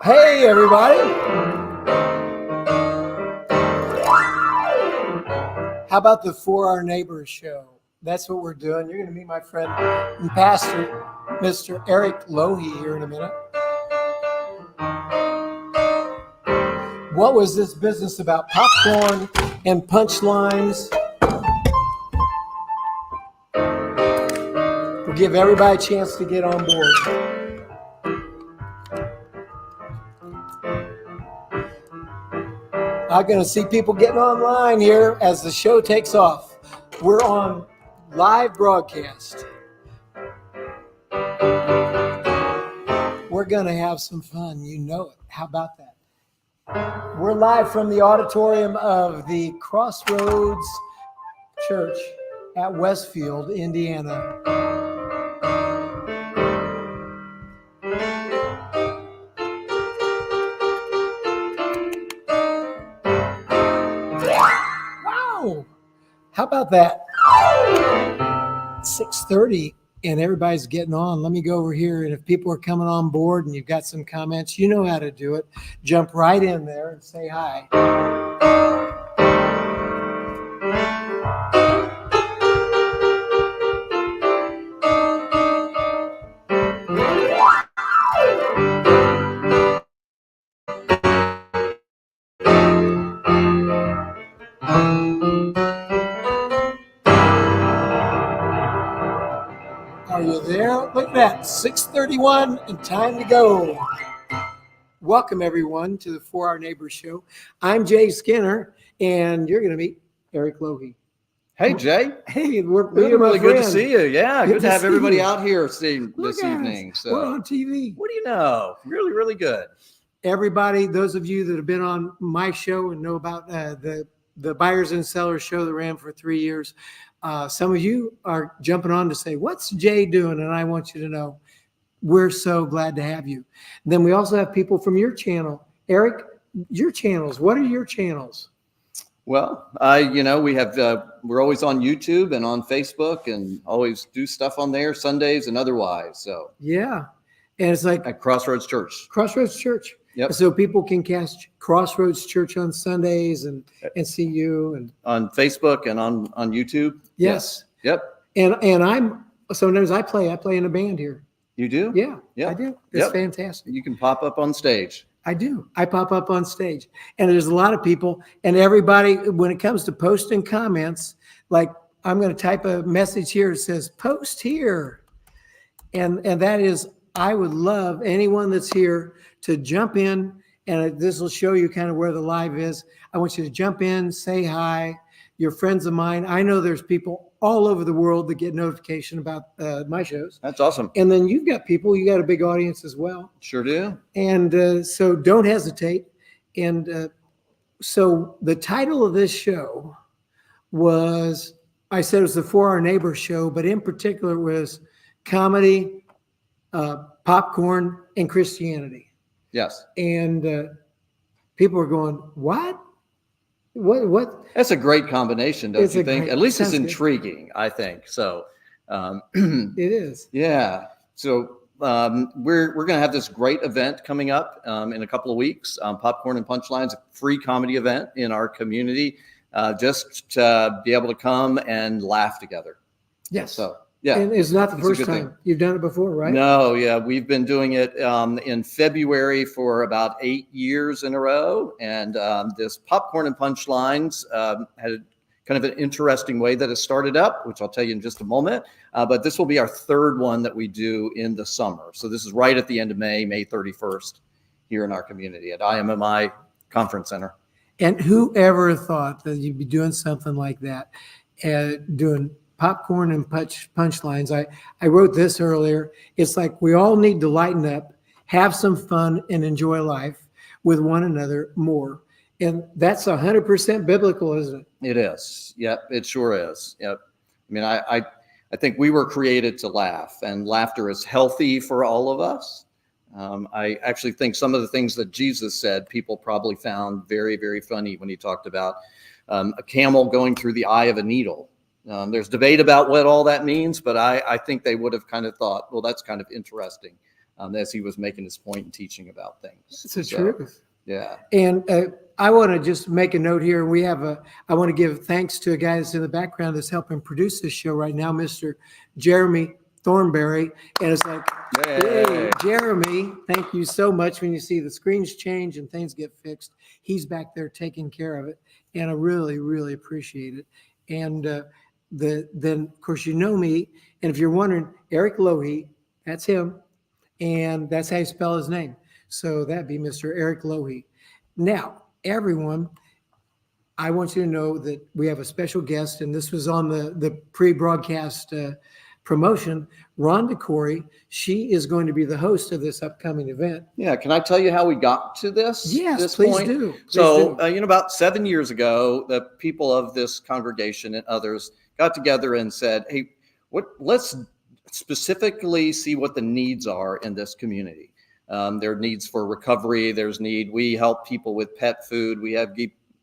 Hey, everybody. How about the For Our Neighbors show? That's what we're doing. You're going to meet my friend and pastor, Mr. Eric Lohe, here in a minute. What was this business about popcorn and punchlines? We'll give everybody a chance to get on board. I'm going to see people getting online here as the show takes off. We're on live broadcast. We're going to have some fun. You know it. How about that? We're live from the auditorium of the Crossroads Church at Westfield, Indiana. How about that? 6:30 and everybody's getting on. Let me go over here, and if people are coming on board and you've got some comments, you know how to do it. Jump right in there and say hi. Are you there? Look at that, 6:31 and time to go. Welcome everyone to the For Our Neighbors show. I'm Jay Skinner, and you're going to meet Eric Lohe. Hey Jay. Hey, we're really good to see you. Yeah, good to have everybody you out here this evening. So we're on TV. What do you know? Really, really good. Everybody, those of you that have been on my show and know about the Buyers and Sellers show that ran for 3 years, some of you are jumping on to say, what's Jay doing? And I want you to know, we're so glad to have you. And then we also have people from your channel. Eric, your channels, what are your channels? Well, we have, we're always on YouTube and on Facebook and always do stuff on there Sundays and otherwise. So yeah. And it's like at Crossroads Church. Crossroads Church. Yep. So people can catch Crossroads Church on Sundays and see you and on Facebook and on YouTube. Yes. Yep. And I'm sometimes I play in a band here. You do? Yeah. Yep. I do. It's fantastic. You can pop up on stage. I do. I pop up on stage, and there's a lot of people, and everybody, when it comes to posting comments, like I'm going to type a message here. It says post here. And that is, I would love anyone that's here to jump in, and this will show you kind of where the live is. I want you to jump in, say hi. You're friends of mine. I know there's people all over the world that get notification about my shows. That's awesome. And then you've got people, you got a big audience as well. Sure do. And so don't hesitate. And so the title of this show was, I said it was the For Our Neighbors show, but in particular was comedy, popcorn, and Christianity. Yes. And people are going, what? What? That's a great combination, don't you think? At least it's intriguing, good. I think. So it is. Yeah. So we're going to have this great event coming up in a couple of weeks. Popcorn and Punchlines, a free comedy event in our community, just to be able to come and laugh together. Yes. So yeah. And it's not the first time. You've done it before, right? No. Yeah. We've been doing it in February for about 8 years in a row. And this Popcorn and Punchlines had kind of an interesting way that it started up, which I'll tell you in just a moment. But this will be our third one that we do in the summer. So this is right at the end of May 31st, here in our community at IMMI Conference Center. And whoever thought that you'd be doing something like that, doing popcorn and punchlines. I wrote this earlier. It's like we all need to lighten up, have some fun, and enjoy life with one another more. And that's 100% biblical, isn't it? It is. Yep, it sure is. Yep. I mean, I think we were created to laugh, and laughter is healthy for all of us. I actually think some of the things that Jesus said, people probably found very, very funny when he talked about a camel going through the eye of a needle. There's debate about what all that means, but I think they would have kind of thought, well, that's kind of interesting. as he was making his point and teaching about things. It's the truth. Yeah. And I want to just make a note here. I want to give thanks to a guy that's in the background that's helping produce this show right now, Mr. Jeremy Thornberry. And it's like, hey, Jeremy, thank you so much. When you see the screens change and things get fixed, he's back there taking care of it. And I really, really appreciate it. And then, of course, you know me. And if you're wondering, Eric Lohe, that's him. And that's how you spell his name. So that'd be Mr. Eric Lohe. Now, everyone, I want you to know that we have a special guest, and this was on the pre-broadcast promotion, Rhonda Corey. She is going to be the host of this upcoming event. Yeah. Can I tell you how we got to this? Yes, please do. About 7 years ago, the people of this congregation and others got together and said, hey, let's specifically see what the needs are in this community. There are needs for recovery. We help people with pet food.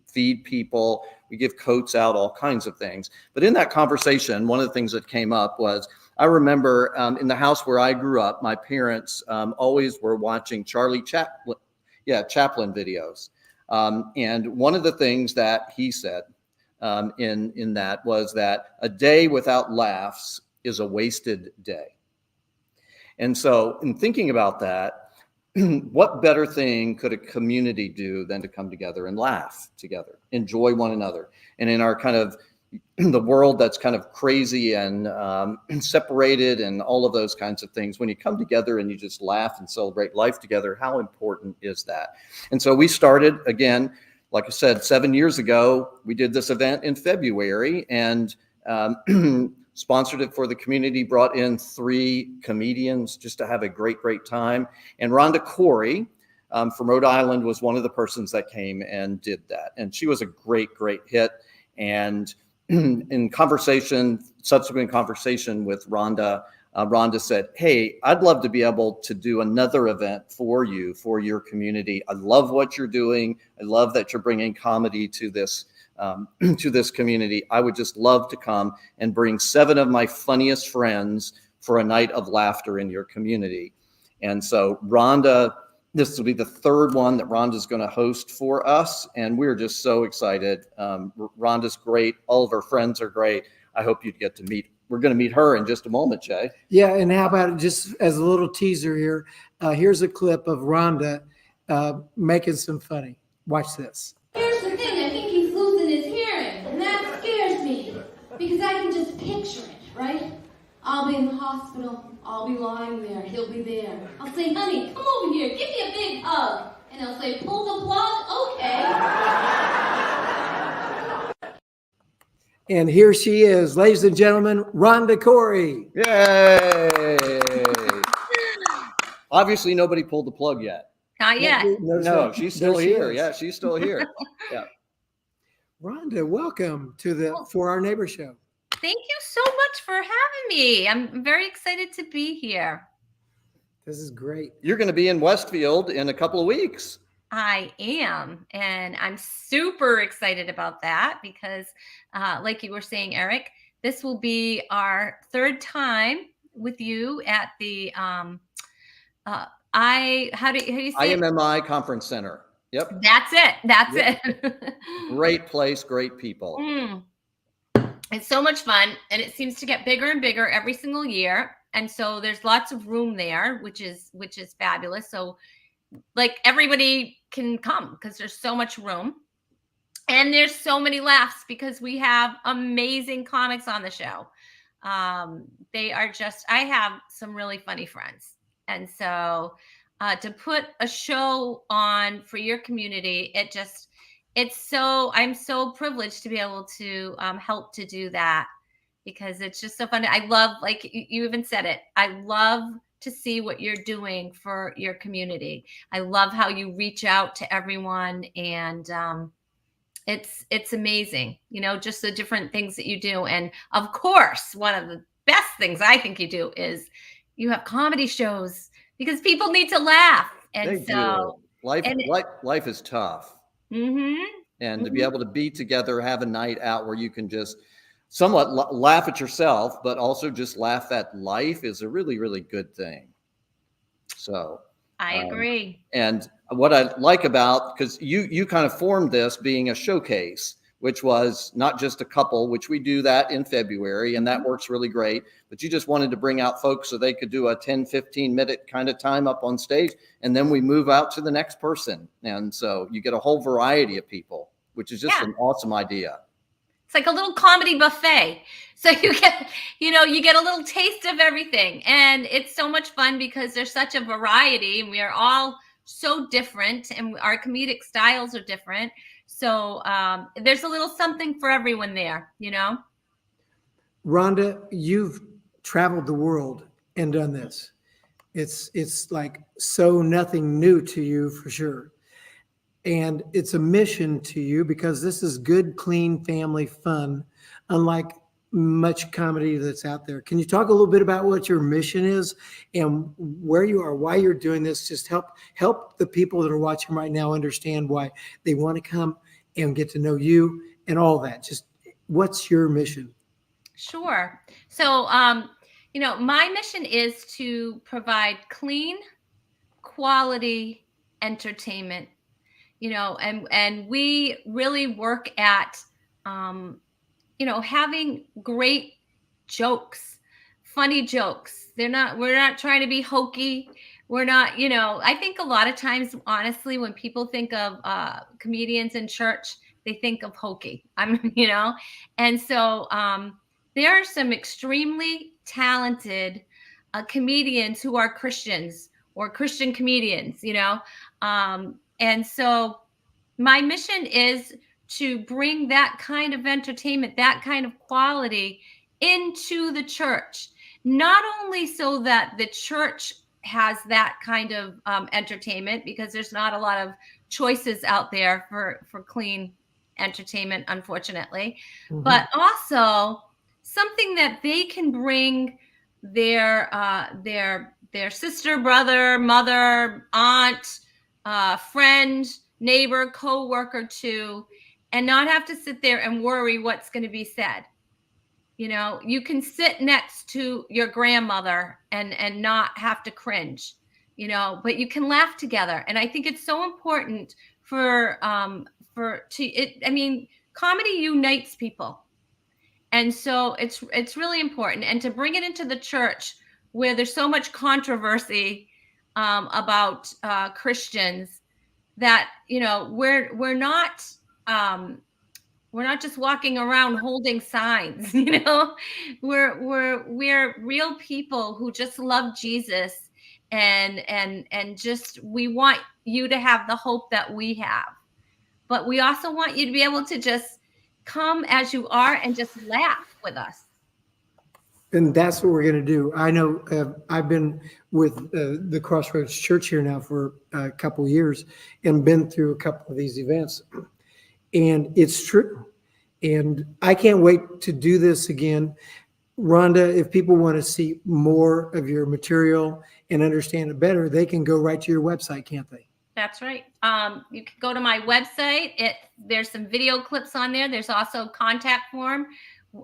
Feed people. We give coats out, all kinds of things. But in that conversation, one of the things that came up was, I remember in the house where I grew up, my parents always were watching Charlie Chaplin videos. And one of the things that he said in that was that a day without laughs is a wasted day. And so in thinking about that, what better thing could a community do than to come together and laugh together, enjoy one another? And in our kind of the world that's kind of crazy and separated and all of those kinds of things, when you come together and you just laugh and celebrate life together, how important is that? And so we started, again, like I said, 7 years ago, we did this event in February, and sponsored it for the community, brought in 3 comedians just to have a great, great time. And Rhonda Corey from Rhode Island was one of the persons that came and did that. And she was a great, great hit. And in subsequent conversation with Rhonda, Rhonda said, hey, I'd love to be able to do another event for you, for your community. I love what you're doing. I love that you're bringing comedy to this community. I would just love to come and bring 7 of my funniest friends for a night of laughter in your community. And so Rhonda, this will be the 3rd one that Rhonda's going to host for us. And we're just so excited. Rhonda's great. All of her friends are great. I hope you get to meet. We're going to meet her in just a moment, Jay. Yeah. And how about just as a little teaser here, here's a clip of Rhonda making some funny. Watch this. Here's the thing, I think he's losing his hearing, and that scares me, because I can just picture it, right? I'll be in the hospital, I'll be lying there, he'll be there. I'll say, honey, come over here, give me a big hug. And he'll say, pull the plug, okay. And here she is, ladies and gentlemen, Rhonda Corey. Yay! Obviously, nobody pulled the plug yet. Not yet. No, she's still here. Yeah, she's still here. Yeah. Rhonda, welcome to the For Our Neighbor Show. Thank you so much for having me. I'm very excited to be here. This is great. You're going to be in Westfield in a couple of weeks. I am, and I'm super excited about that because, like you were saying, Eric, this will be our 3rd time with you at the how do you say IMMI Conference Center. Yep. That's it. Great place, great people. It's so much fun, and it seems to get bigger and bigger every single year. And so there's lots of room there, which is fabulous. So like everybody can come because there's so much room. And there's so many laughs because we have amazing comics on the show. They are I have some really funny friends. And so to put a show on for your community, I'm so privileged to be able to help to do that because it's just so fun. I love, like you even said it, I love to see what you're doing for your community. I love how you reach out to everyone, and it's amazing, just the different things that you do. And of course, one of the best things I think you do is you have comedy shows because people need to laugh. And life is tough. Mm-hmm. And to be able to be together, have a night out where you can just somewhat laugh at yourself, but also just laugh at life is a really, really good thing. So I agree. and what I like about, because you kind of formed this being a showcase, which was not just a couple, which we do that in February, and that works really great. But you just wanted to bring out folks so they could do a 10, 15-minute kind of time up on stage, and then we move out to the next person. And so you get a whole variety of people, which is just an awesome idea. It's like a little comedy buffet. So you get a little taste of everything. And it's so much fun because there's such a variety and we are all so different and our comedic styles are different. So there's a little something for everyone there, you know? Rhonda, you've traveled the world and done this. It's like so nothing new to you for sure. And it's a mission to you because this is good, clean family fun, unlike much comedy that's out there. Can you talk a little bit about what your mission is and where you are, why you're doing this? Just help the people that are watching right now understand why they want to come and get to know you and all that. Just what's your mission? Sure. So, my mission is to provide clean, quality entertainment. And we really work at, having great jokes, funny jokes. We're not trying to be hokey. We're not, I think a lot of times, honestly, when people think of comedians in church, they think of hokey. And so there are some extremely talented comedians who are Christians or Christian comedians, and so my mission is to bring that kind of entertainment, that kind of quality into the church, not only so that the church has that kind of entertainment, because there's not a lot of choices out there for clean entertainment, unfortunately, but also something that they can bring their sister, brother, mother, aunt, friend, neighbor, co-worker to, and not have to sit there and worry what's going to be said. You can sit next to your grandmother and not have to cringe, but you can laugh together. And I think it's so important comedy unites people. And so it's really important. And to bring it into the church where there's so much controversy about Christians, that we're not just walking around holding signs. We're real people who just love Jesus, and just we want you to have the hope that we have, but we also want you to be able to just come as you are and just laugh with us. And that's what we're going to do. I know I've been with the Crossroads Church here now for a couple of years and been through a couple of these events. And it's true. And I can't wait to do this again. Rhonda, if people want to see more of your material and understand it better, they can go right to your website, can't they? That's right. You can go to my website. There's some video clips on there. There's also a contact form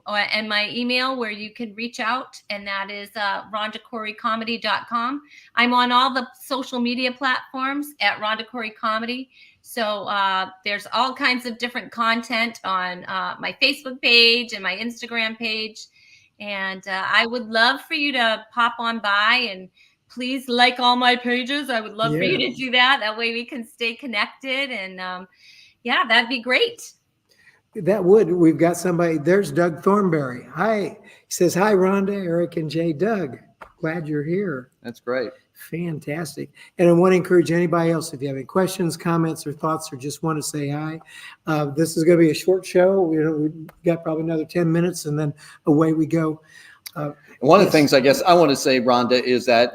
and my email where you can reach out, and that is roundacoreycomedy.com. I'm on all the social media platforms at Rhonda Corey Comedy. So there's all kinds of different content on my Facebook page and my Instagram page. And I would love for you to pop on by and please like all my pages. I would love for you to do that. That way we can stay connected. And that'd be great. That would. We've got somebody. There's Doug Thornberry. Hi. He says, hi, Rhonda, Eric, and Jay. Doug, glad you're here. That's great. Fantastic. And I want to encourage anybody else, if you have any questions, comments, or thoughts, or just want to say hi. This is going to be a short show. We've got probably another 10 minutes, and then away we go. One of the things I guess I want to say, Rhonda, is that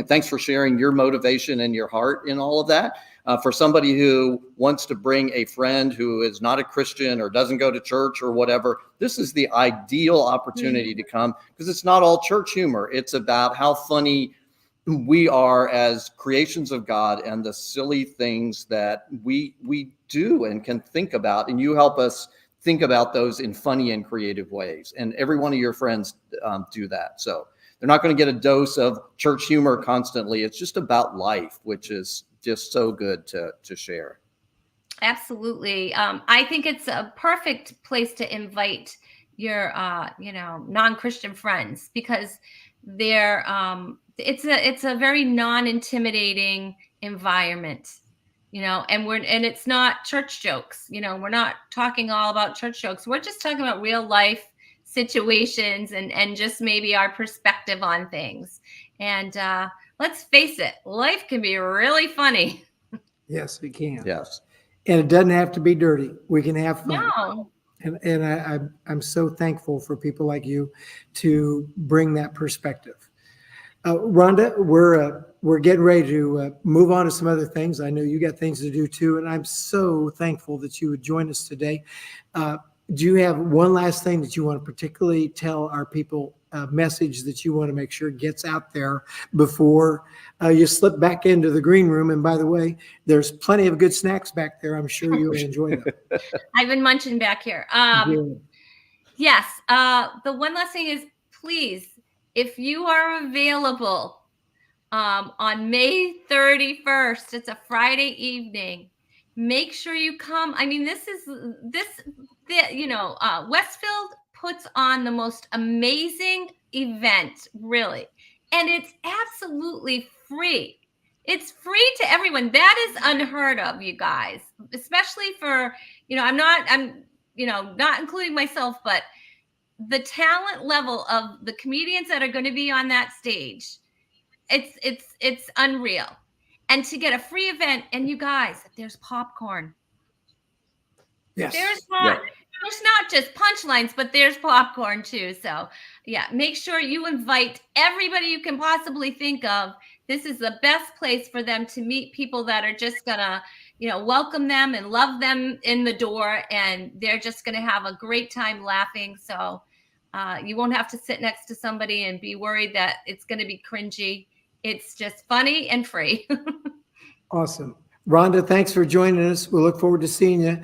thanks for sharing your motivation and your heart in all of that. For somebody who wants to bring a friend who is not a Christian or doesn't go to church or whatever, this is the ideal opportunity to come, because it's not all church humor. It's about how funny we are as creations of God and the silly things that we do and can think about. And you help us think about those in funny and creative ways. And every one of your friends do that. So They're not going to get a dose of church humor constantly. It's just about life, which is just so good to share. Absolutely. I think it's a perfect place to invite your, non-Christian friends, because they're, it's a very non-intimidating environment, and it's not church jokes. We're not talking all about church jokes. We're just talking about real life situations and just maybe our perspective on things. And let's face it, life can be really funny. Yes, we can. Yes. And it doesn't have to be dirty. We can have fun. No. And I'm so thankful for people like you to bring that perspective. Rhonda, we're getting ready to move on to some other things. I know you got things to do too, and I'm so thankful that you would join us today. Do you have one last thing that you want to particularly tell our people, a message that you want to make sure gets out there before you slip back into the green room? And by the way, there's plenty of good snacks back there. I'm sure you'll enjoy them. I've been munching back here. Yes. The one last thing is, please, if you are available on May 31st, it's a Friday evening, make sure you come. I mean, Westfield puts on the most amazing event, really. And it's absolutely free. It's free to everyone. That is unheard of, you guys, especially for, I'm not including myself, but the talent level of the comedians that are going to be on that stage, it's unreal. And to get a free event, and you guys, there's popcorn. Yes. There's not just punchlines, but there's popcorn too. So yeah, make sure you invite everybody you can possibly think of. This is the best place for them to meet people that are just gonna, welcome them and love them in the door, and they're just gonna have a great time laughing. So you won't have to sit next to somebody and be worried that it's gonna be cringy. It's just funny and free. Awesome. Rhonda, thanks for joining us. We'll look forward to seeing you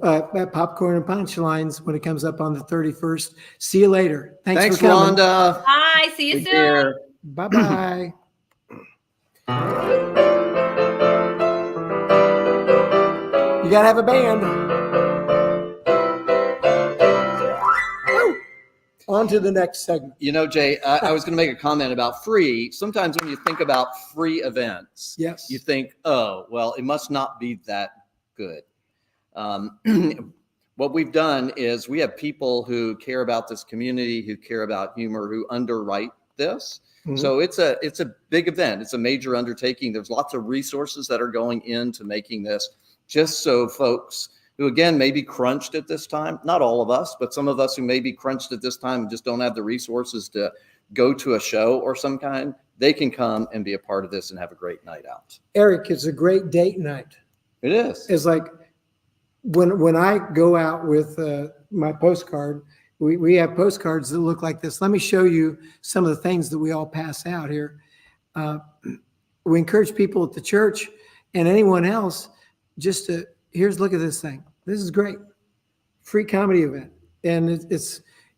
at Popcorn and Punchlines when it comes up on the 31st. See you later. Thanks for coming. Rhonda. Bye. See you soon. Bye-bye. You got to have a band. On to the next segment. Jay, I was going to make a comment about free. Sometimes when you think about free events, yes, you think, oh, well, it must not be that good. What we've done is we have people who care about this community, who care about humor, who underwrite this. Mm-hmm. So it's a big event. It's a major undertaking. There's lots of resources that are going into making this, just so folks who, again, may be crunched at this time, not all of us, but some of us who may be crunched at this time and just don't have the resources to go to a show or some kind, they can come and be a part of this and have a great night out. Eric, it's a great date night. It is. It's like when I go out with my postcard, we have postcards that look like this. Let me show you some of the things that we all pass out here. We encourage people at the church and anyone else just to, look at this thing. This is great. Free comedy event. And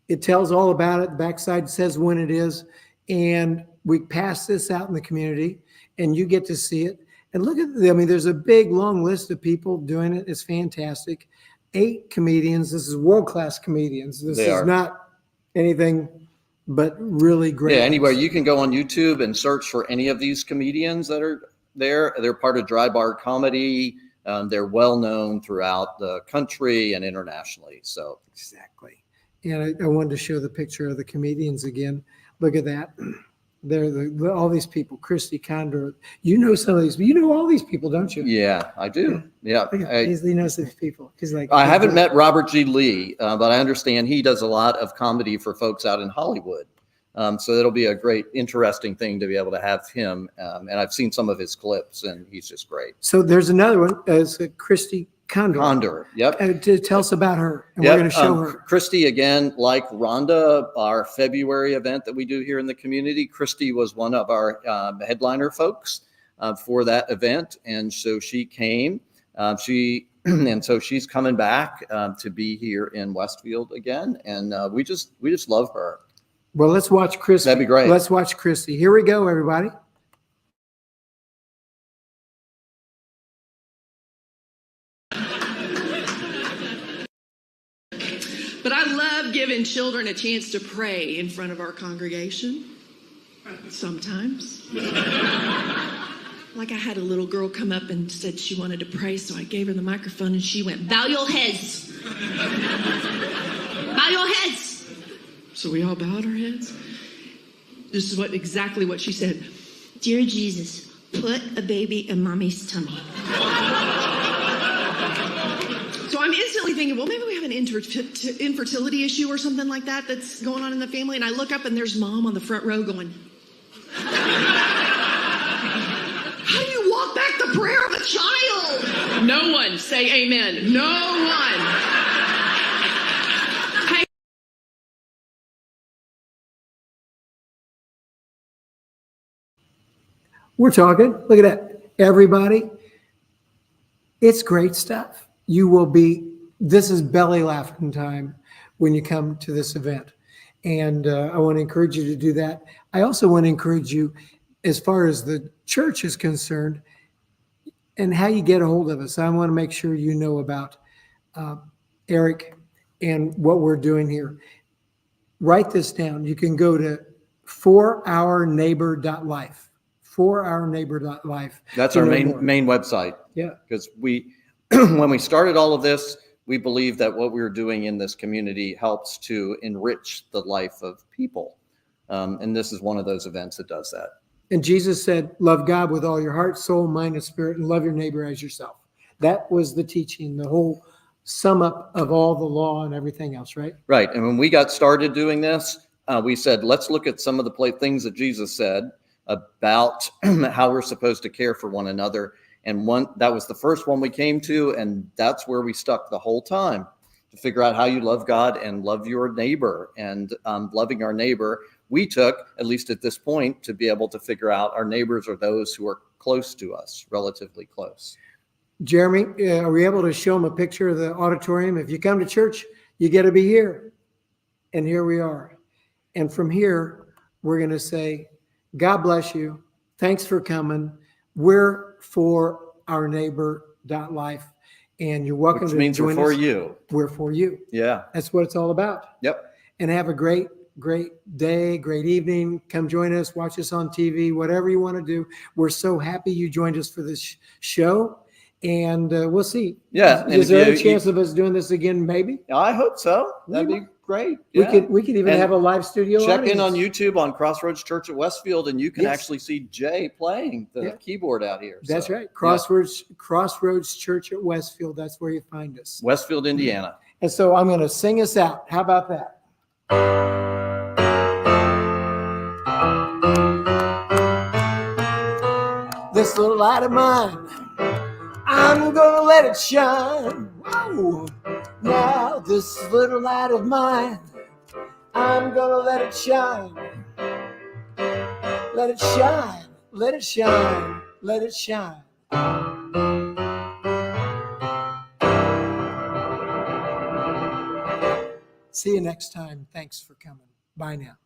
it tells all about it. The backside says when it is. And we pass this out in the community and you get to see it. And look at there's a big, long list of people doing it. It's fantastic. 8 comedians. This is world-class comedians. This is not anything but really great. Yeah, anyway, you can go on YouTube and search for any of these comedians that are there. They're part of Dry Bar Comedy. They're well known throughout the country and internationally. So exactly. And I wanted to show the picture of the comedians again. Look at that. They're all these people. Christy Condor. You know some of these. You know all these people, don't you? Yeah, I do. Yeah, he knows these people. He's like. I haven't met Robert G. Lee, but I understand he does a lot of comedy for folks out in Hollywood. So it'll be a great, interesting thing to be able to have him. And I've seen some of his clips, and he's just great. So there's another one. It's Christy Condor. Yep. To tell us about her. And we're going to show her. Christy, again, like Rhonda, our February event that we do here in the community, Christy was one of our headliner folks for that event. And so she came. And so she's coming back to be here in Westfield again. And we just love her. Well, let's watch Christy. That'd be great. Let's watch Christy. Here we go, everybody. But I love giving children a chance to pray in front of our congregation. Sometimes. Like I had a little girl come up and said she wanted to pray, so I gave her the microphone and she went, "Bow your heads. Bow your heads." So we all bowed our heads. This is exactly what she said. "Dear Jesus, put a baby in mommy's tummy." So I'm instantly thinking, well, maybe we have an infertility issue or something like that that's going on in the family. And I look up and there's mom on the front row going, "How do you walk back the prayer of a child?" No one say amen. No one. Hey. We're talking. Look at that. Everybody, it's great stuff. This is belly laughing time when you come to this event. And I want to encourage you to do that. I also want to encourage you, as far as the church is concerned, and how you get a hold of us. I want to make sure you know about Eric and what we're doing here. Write this down. You can go to 4ourneighbor.life. 4ourneighbor.life. That's our main website. Yeah. Because when we started all of this, we believe that what we were doing in this community helps to enrich the life of people. And this is one of those events that does that. And Jesus said, love God with all your heart, soul, mind, and spirit, and love your neighbor as yourself. That was the teaching, the whole sum up of all the law and everything else, right? Right. And when we got started doing this, we said, let's look at some of the things that Jesus said about how we're supposed to care for one another. And that was the first one we came to, and that's where we stuck the whole time, to figure out how you love God and love your neighbor. And loving our neighbor, we took, at least at this point, to be able to figure out our neighbors are those who are close to us, relatively close. Jeremy, are we able to show them a picture of the auditorium? If you come to church, you got to be here. And here we are. And from here, we're going to say, God bless you. Thanks for coming. We're for our neighbor.life. And you're welcome to join us. Which means we're for you. We're for you. Yeah. That's what it's all about. Yep. And have a great day, great evening. Come join us, watch us on TV, whatever you want to do. We're so happy you joined us for this show. And we'll see. Yeah. Is there any chance of us doing this again? Maybe. I hope so. That'd be great. We Yeah. could even have a live studio. Check audience. in on YouTube on Crossroads Church at Westfield, and you can Yes. actually see Jay playing the keyboard out here. That's So, right. Crossroads Church at Westfield. That's where you find us. Westfield, Indiana. And so I'm going to sing us out. How about that? This little light of mine, I'm gonna let it shine. Whoa. Now this little light of mine, I'm gonna let it shine. Let it shine, let it shine, let it shine. See you next time. Thanks for coming. Bye now.